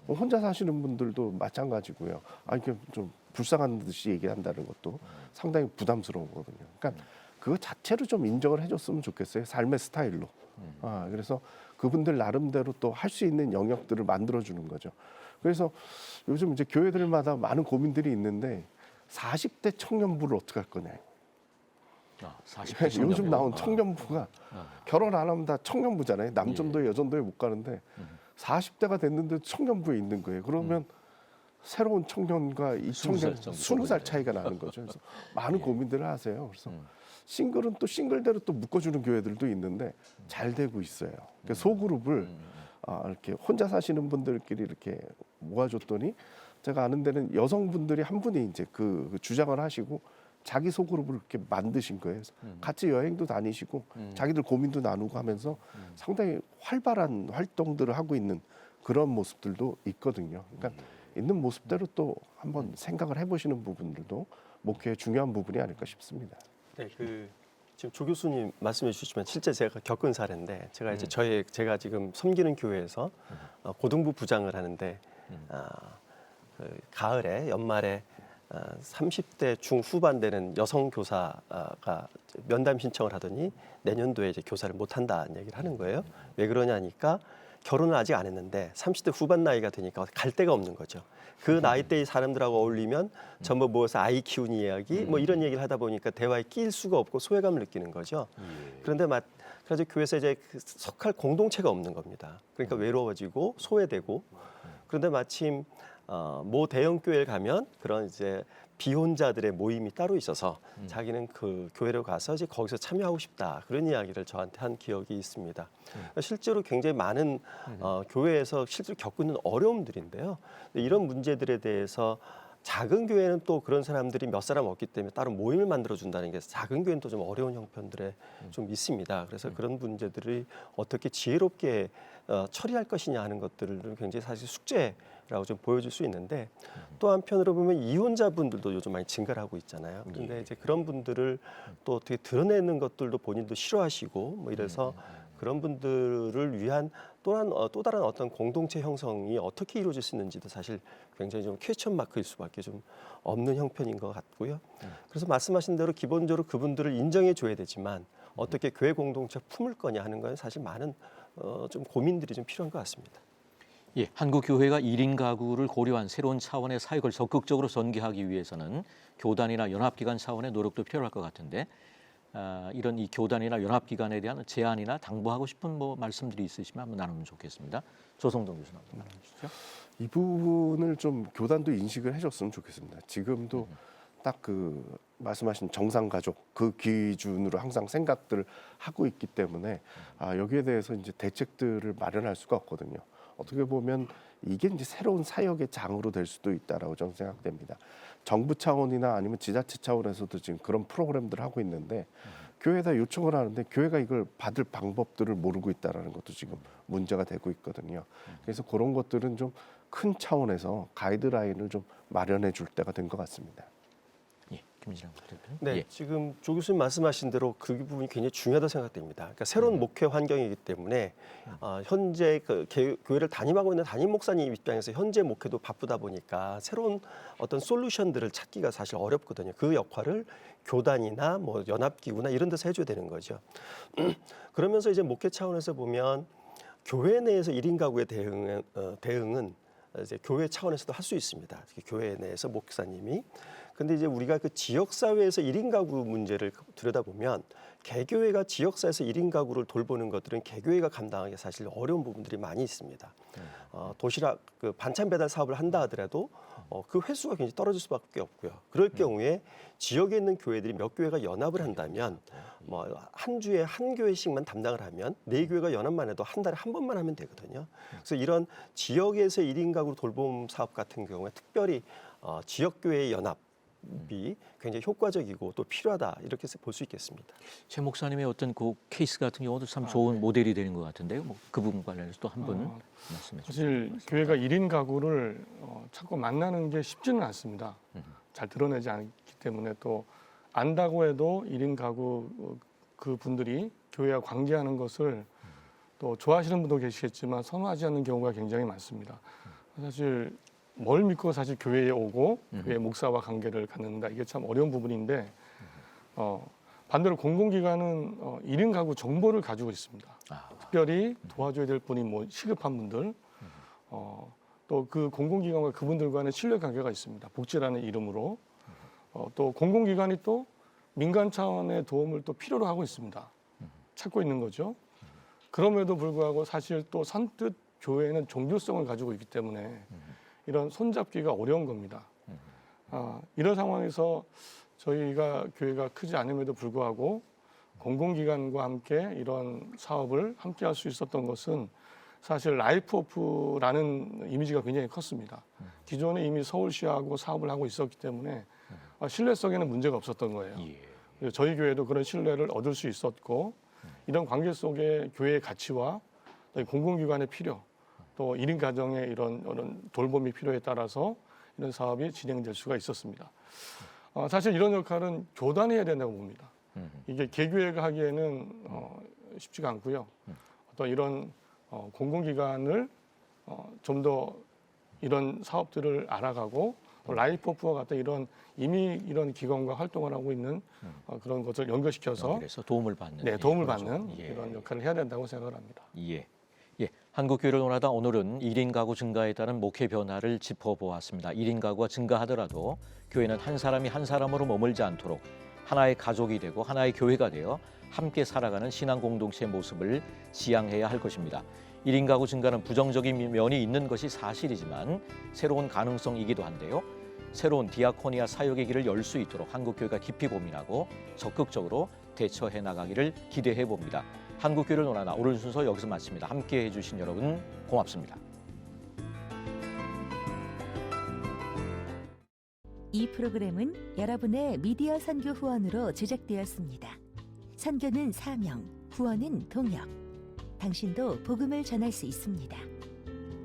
혼자 사시는 분들도 마찬가지고요. 이렇게 좀 불쌍한 듯이 얘기한다는 것도 상당히 부담스러운 거거든요. 그러니까 그거 자체로 좀 인정을 해줬으면 좋겠어요. 삶의 스타일로. 그래서 그분들 나름대로 또 할 수 있는 영역들을 만들어주는 거죠. 그래서 요즘 이제 교회들마다 많은 고민들이 있는데 40대 청년부를 어떻게 할 거냐. 40대 요즘 나온 청년부가 결혼 안 하면 다 청년부잖아요. 남전도에 여전도에 못 가는데 40대가 됐는데 청년부에 있는 거예요. 그러면 새로운 청년과 이 청년 20살 차이가 나는 거죠. 그래서 많은 고민들을 하세요. 그래서 싱글은 또 싱글대로 또 묶어주는 교회들도 있는데 잘 되고 있어요. 그러니까 소그룹을 이렇게 혼자 사시는 분들끼리 이렇게 모아줬더니 제가 아는 데는 여성분들이 한 분이 이제 그 주장을 하시고 자기 소그룹을 이렇게 만드신 거예요. 그래서 같이 여행도 다니시고 자기들 고민도 나누고 하면서 상당히 활발한 활동들을 하고 있는 그런 모습들도 있거든요. 그러니까 있는 모습대로 또 한번 생각을 해보시는 부분들도 목회의 중요한 부분이 아닐까 싶습니다. 네, 지금 조 교수님 말씀해 주시지만 실제 제가 겪은 사례인데 제가 이제 제가 지금 섬기는 교회에서 고등부 부장을 하는데 그 가을에 연말에 30대 중후반 되는 여성 교사가 면담 신청을 하더니 내년도에 이제 교사를 못 한다는 얘기를 하는 거예요. 왜 그러냐니까 결혼을 아직 안 했는데 30대 후반 나이가 되니까 갈 데가 없는 거죠. 그 나이대의 사람들하고 어울리면 전부 모여서 아이 키우는 이야기 뭐 이런 얘기를 하다 보니까 대화에 끼일 수가 없고 소외감을 느끼는 거죠. 그런데 그래서 교회에서 이제 석할 공동체가 없는 겁니다. 그러니까 외로워지고 소외되고, 그런데 마침 모 대형 교회를 가면 그런 이제 비혼자들의 모임이 따로 있어서 자기는 그 교회로 가서 이제 거기서 참여하고 싶다, 그런 이야기를 저한테 한 기억이 있습니다. 실제로 굉장히 많은 교회에서 실제로 겪고 있는 어려움들인데요. 이런 문제들에 대해서 작은 교회는 또 그런 사람들이 몇 사람 없기 때문에 따로 모임을 만들어 준다는 게 작은 교회는 또 좀 어려운 형편들에 좀 있습니다. 그래서 그런 문제들이 어떻게 지혜롭게 처리할 것이냐 하는 것들을 굉장히 사실 숙제라고 좀 보여줄 수 있는데, 또 한편으로 보면 이혼자분들도 요즘 많이 증가를 하고 있잖아요. 그런데 이제 그런 분들을 또 어떻게 드러내는 것들도 본인도 싫어하시고 뭐 이래서 그런 분들을 위한 또 다른 어떤 공동체 형성이 어떻게 이루어질 수 있는지도 사실 굉장히 좀 퀘스천 마크일 수밖에 좀 없는 형편인 것 같고요. 그래서 말씀하신 대로 기본적으로 그분들을 인정해 줘야 되지만 어떻게 교회 공동체 품을 거냐 하는 건 사실 많은 좀 고민들이 좀 필요한 것 같습니다. 예, 한국 교회가 1인 가구를 고려한 새로운 차원의 사역을 적극적으로 전개하기 위해서는 교단이나 연합기관 차원의 노력도 필요할 것 같은데, 이런 이 교단이나 연합기관에 대한 제안이나 당부하고 싶은 뭐 말씀들이 있으시면 한번 나누면 좋겠습니다. 조성동 교수님 한번 나눠주시죠. 이 부분을 좀 교단도 인식을 해줬으면 좋겠습니다. 지금도 딱 그 말씀하신 정상 가족 그 기준으로 항상 생각들을 하고 있기 때문에 여기에 대해서 이제 대책들을 마련할 수가 없거든요. 어떻게 보면 이게 이제 새로운 사역의 장으로 될 수도 있다라고 저는 생각됩니다. 정부 차원이나 아니면 지자체 차원에서도 지금 그런 프로그램들을 하고 있는데 교회에다 요청을 하는데 교회가 이걸 받을 방법들을 모르고 있다는 것도 지금 문제가 되고 있거든요. 그래서 그런 것들은 좀 큰 차원에서 가이드라인을 좀 마련해 줄 때가 된 것 같습니다. 예, 김진영 대표님. 네, 예. 지금 조 교수님 말씀하신 대로 그 부분이 굉장히 중요하다고 생각됩니다. 그러니까 새로운 목회 환경이기 때문에 현재 그 교회를 담임하고 있는 담임 목사님 입장에서 현재 목회도 바쁘다 보니까 새로운 어떤 솔루션들을 찾기가 사실 어렵거든요. 그 역할을 교단이나 뭐 연합기구나 이런 데서 해줘야 되는 거죠. 그러면서 이제 목회 차원에서 보면 교회 내에서 1인 가구의 대응은 이제 교회 차원에서도 할 수 있습니다. 교회 내에서 목사님이. 근데 이제 우리가 그 지역 사회에서 1인 가구 문제를 들여다보면 개교회가 지역 사회에서 1인 가구를 돌보는 것들은 개교회가 감당하기 사실 어려운 부분들이 많이 있습니다. 도시락 그 반찬 배달 사업을 한다 하더라도 그 횟수가 굉장히 떨어질 수밖에 없고요. 그럴 경우에 지역에 있는 교회들이 몇 교회가 연합을 한다면 뭐 한 주에 한 교회씩만 담당을 하면 네 교회가 연합만 해도 한 달에 한 번만 하면 되거든요. 그래서 이런 지역에서 1인 가구 돌봄 사업 같은 경우에 특별히 지역교회 연합이 굉장히 효과적이고 또 필요하다 이렇게 볼 수 있겠습니다. 최 목사님의 어떤 그 케이스 같은 경우도 참 좋은 모델이 되는 것 같은데요. 뭐 그 부분 관련해서 또 한 분 말씀해 주시죠. 사실 교회가 1인 가구를 자꾸 만나는 게 쉽지는 않습니다. 잘 드러내지 않기 때문에 또 안다고 해도 1인 가구 그 분들이 교회와 관계하는 것을 또 좋아하시는 분도 계시겠지만 선호하지 않는 경우가 굉장히 많습니다. 사실 뭘 믿고 사실 교회에 오고 교회 목사와 관계를 갖는다 이게 참 어려운 부분인데 반대로 공공기관은 1인 가구 정보를 가지고 있습니다. 특별히 도와줘야 될 분이 뭐 시급한 분들 또 그 공공기관과 그분들과는 신뢰관계가 있습니다. 복지라는 이름으로 또 공공기관이 또 민간 차원의 도움을 또 필요로 하고 있습니다. 찾고 있는 거죠. 그럼에도 불구하고 사실 또 선뜻 교회는 종교성을 가지고 있기 때문에 이런 손잡기가 어려운 겁니다. 이런 상황에서 저희가 교회가 크지 않음에도 불구하고 공공기관과 함께 이런 사업을 함께 할 수 있었던 것은 사실 라이프 오프라는 이미지가 굉장히 컸습니다. 기존에 이미 서울시하고 사업을 하고 있었기 때문에 신뢰성에는 문제가 없었던 거예요. 그래서 저희 교회도 그런 신뢰를 얻을 수 있었고 이런 관계 속에 교회의 가치와 공공기관의 필요 또 1인 가정의 이런 돌봄이 필요에 따라서 이런 사업이 진행될 수가 있었습니다. 사실 이런 역할은 교단이 해야 된다고 봅니다. 이게 개교회가 하기에는 쉽지가 않고요. 어떤 이런 공공기관을 좀 더 이런 사업들을 알아가고 라이프 오프와 같은 이미 이런 기관과 활동을 하고 있는 그런 것을 연결시켜서 그래서 도움을 받는 네, 도움을 그렇죠. 받는 예. 이런 역할을 해야 된다고 생각을 합니다. 예. 예. 한국교회를 논하다 오늘은 1인 가구 증가에 따른 목회 변화를 짚어보았습니다. 1인 가구가 증가하더라도 교회는 한 사람이 한 사람으로 머물지 않도록 하나의 가족이 되고 하나의 교회가 되어 함께 살아가는 신앙 공동체의 모습을 지향해야 할 것입니다. 1인 가구 증가는 부정적인 면이 있는 것이 사실이지만 새로운 가능성이기도 한데요. 새로운 디아코니아 사역의 길을 열 수 있도록 한국교회가 깊이 고민하고 적극적으로 대처해 나가기를 기대해 봅니다. 한국교회를 논하나 오늘 순서 여기서 마칩니다. 함께해 주신 여러분 고맙습니다. 이 프로그램은 여러분의 미디어 선교 후원으로 제작되었습니다. 선교는 사명, 후원은 동역. 당신도 복음을 전할 수 있습니다.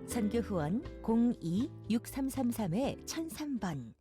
선교 후원 02-6333-1003번